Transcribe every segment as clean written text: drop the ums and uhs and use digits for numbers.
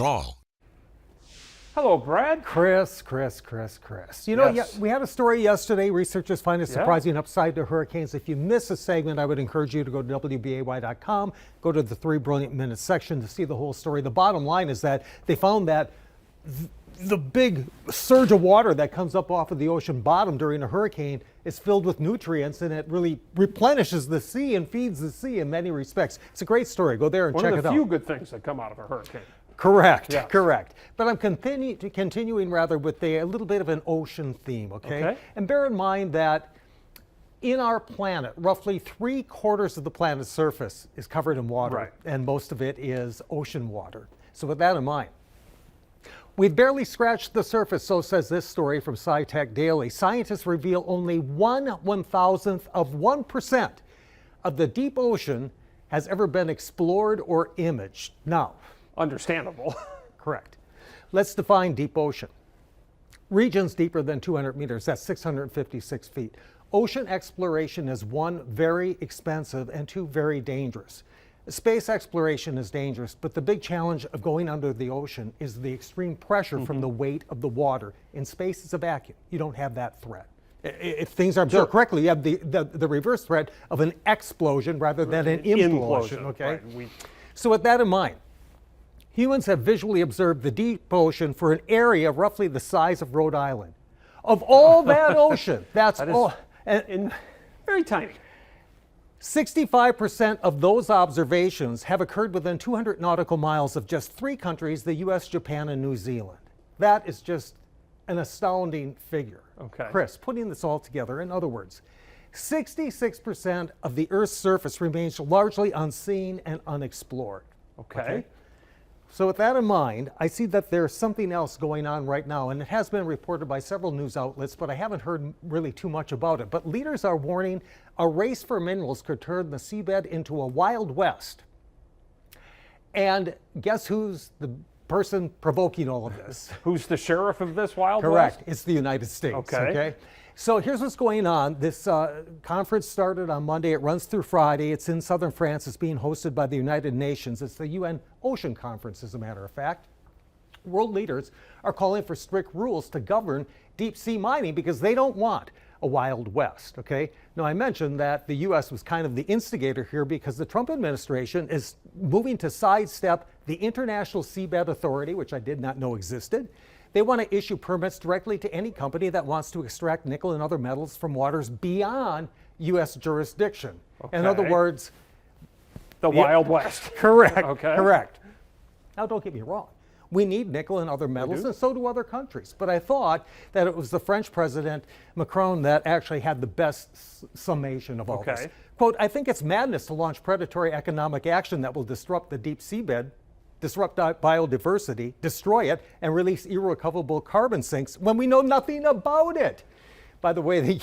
call. Hello, Brad. Chris. You know, Yes. we had a story yesterday. Researchers find a surprising upside to hurricanes. If you miss a segment, I would encourage you to go to WBAY.com, go to the 3 Brilliant Minutes section to see the whole story. The bottom line is that they found that the big surge of water that comes up off of the ocean bottom during a hurricane is filled with nutrients, and it really replenishes the sea and feeds the sea in many respects. It's a great story. Go there and check it out. One of the few good things that come out of a hurricane. Correct, Yes. correct. But I'm continuing rather with a little bit of an ocean theme, okay? And bear in mind that in our planet, roughly 3/4 of the planet's surface is covered in water, Right. and most of it is ocean water. So with that in mind, we've barely scratched the surface, so says this story from SciTech Daily. Scientists reveal only 1/1000th of 1% of the deep ocean has ever been explored or imaged. Now, Understandable. correct. Let's define deep ocean. Regions deeper than 200 meters, that's 656 feet. Ocean exploration is one, very expensive, and two, very dangerous. Space exploration is dangerous, but the big challenge of going under the ocean is the extreme pressure from the weight of the water. In space, it's a vacuum. You don't have that threat. If things are built correctly, you have the reverse threat of an explosion rather than an implosion, okay? Right. So with that in mind, humans have visually observed the deep ocean for an area roughly the size of Rhode Island. Of all that ocean, that's all. And Very tiny. 65% of those observations have occurred within 200 nautical miles of just 3 countries, the US, Japan, and New Zealand. That is just an astounding figure. Okay. Chris, putting this all together, in other words, 66% of the Earth's surface remains largely unseen and unexplored. Okay. So with that in mind, I see that there's something else going on right now, and it has been reported by several news outlets, but I haven't heard really too much about it. But leaders are warning a race for minerals could turn the seabed into a Wild West. And guess who's the person provoking all of this? Who's the sheriff of this Wild Correct. West? It's the United States. Okay. So here's what's going on. This conference started on Monday. It runs through Friday. It's in southern France. It's being hosted by the United Nations. It's the UN Ocean Conference, as a matter of fact. World leaders are calling for strict rules to govern deep sea mining because they don't want a Wild West, okay? Now, I mentioned that the U.S. was kind of the instigator here because the Trump administration is moving to sidestep the International Seabed Authority, which I did not know existed. They want to issue permits directly to any company that wants to extract nickel and other metals from waters beyond U.S. jurisdiction. In other Okay. words, The Wild West. correct, Okay. correct. Now, don't get me wrong. We need nickel and other metals, and so do other countries. But I thought that it was the French President Macron that actually had the best summation of all this. Quote, "I think it's madness to launch predatory economic action that will disrupt the deep seabed, disrupt biodiversity, destroy it, and release irrecoverable carbon sinks when we know nothing about it." By the way,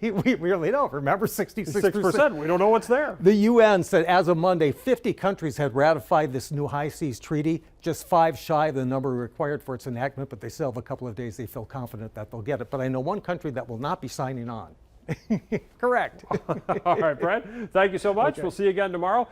we really don't. Remember, 66%. 6%. We don't know what's there. The UN said as of Monday, 50 countries had ratified this new high seas treaty, just 5 shy of the number required for its enactment, but they still have a couple of days. They feel confident that they'll get it. But I know one country that will not be signing on. Correct. All right, Brad. Thank you so much. Okay. We'll see you again tomorrow.